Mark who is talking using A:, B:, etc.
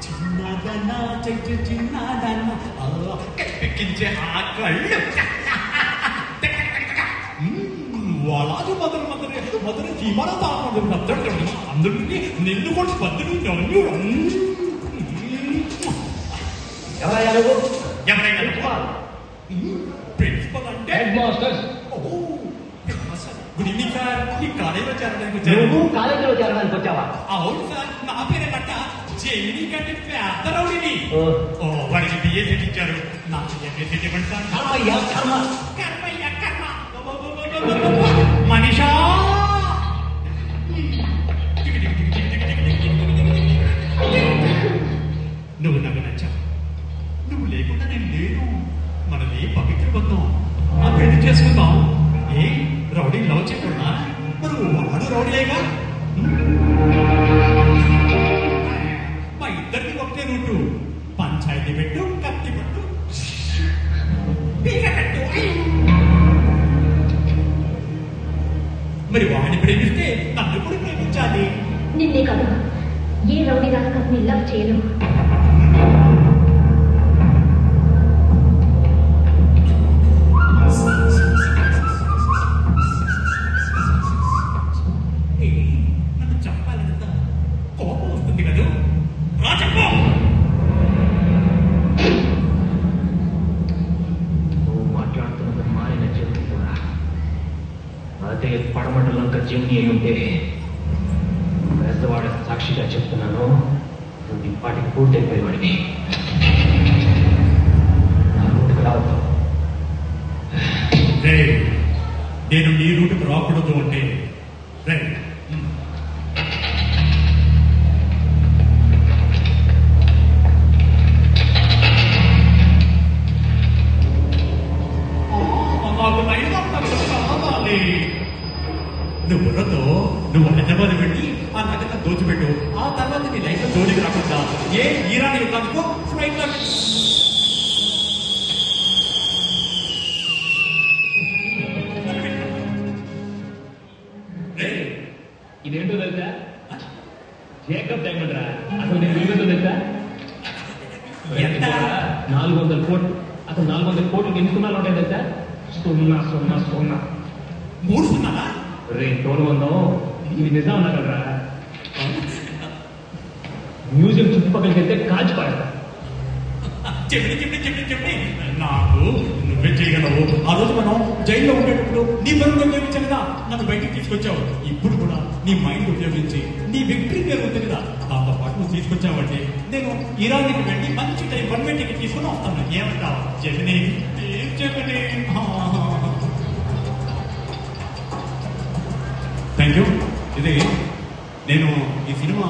A: చిన్నదన్న చెట్టు చిన్నదన్న కప్పెక్కించే ఆ కళ్ళు వాళ్ళది మొదలు జీవన తాపడం అందరికీ నిన్ను కూడా పద్దులు ప్రిన్సిపల్ అంటే
B: head master.
A: Good evening sir. ఈ కాలేజీలో చేరడానికి
B: నువ్వు కాలేజీలో చేరడానికి వచ్చావా?
A: అవును సార్. నా పేరే బట్ట జైని కంటే పెద్ద రౌడీని. వాడికి బిఏ సెట్ ఇచ్చారు, నాకు ఎంఏ సెట్ ఇవ్వండి సార్. కర్మయ్య కర్మ. మనిషా నువ్వు నాకు నచ్చావు. నువ్వు లేకుండా నేను లేను. మనది పవిత్ర బంధం. ఆ పెళ్లి చేసుకుందాం. ఏ రౌడీ లవ్ చేయకుండా మరి వాడు రౌడీలేగా. మా ఇద్దరికి ఒకటే రూటు. పంచాయతీ పెట్టు, కత్తి పెట్టు, పీక పెట్టు. మరి వాడిని ప్రేమిస్తే నన్ను కూడా ప్రేమించాలి.
C: నిన్నే కాదు, ఏ రౌడీ రాస్కల్ని లవ్ చేయను.
A: నన్ను చంపాలంత కోపం వస్తుంది కదా. రా చెప్పు.
B: నువ్వు మాట్లాడుతున్నది మారిన చెప్తున్నా. అదే పడమటలంక జమ్ని అయి ఉంటే పెద్దవాడ సాక్షిగా చెప్తున్నాను, నువ్వు ఇప్పటికి పూర్తయిపోయేవాడిని. నా రూట్కి రావద్దు.
A: నేను నీ రూటుకు రాకూడదు అంటే రైట్. నాకు కావాలి. నువ్వు బుర్రతో నువ్వు హైదరాబాద్ వెళ్ళి ఆ నగర దోచిపెట్టు. ఆ తర్వాత నీ లైఫ్ జోలికి రాకుండా ఏ ఈరాని యుద్ధానికో ఫ్లైట్ లో
B: ఇదేంటో తెలుసా? జేకబ్ డైమండ్ రా. అసలు నేను విలువతో తెలుసా?
A: ఎంత?
B: 400 కోట్లు. అసలు 400 కోట్లు ఎన్ని సున్నాలు ఉంటాయి తెలుసా? 0
A: మూడు సున్నాలా?
B: రే టోల్వందో, ఇది నిజం అన్నారా? మ్యూజియం చుట్టుపక్కలకి వెళ్తే కాల్చి పాడతా.
A: చెప్పి నాకు నువ్వే చేయగలవు. ఆ రోజు మనం జైల్లో ఉండేటప్పుడు నీ బరువు ఉపయోగించావు కదా, నన్ను బయటికి తీసుకొచ్చావు. ఇప్పుడు కూడా నీ మైండ్ ఉపయోగించి నీ విక్టరీ పేరు ఉంది కదా, దాంతో పాటు నువ్వు తీసుకొచ్చావంటే నేను ఇరానికి వెళ్ళి మంచి టైం 1 టికెట్ తీసుకుని వస్తాను. ఏమంటావు జమిని? Thank you. ఇది నేను ఈ సినిమా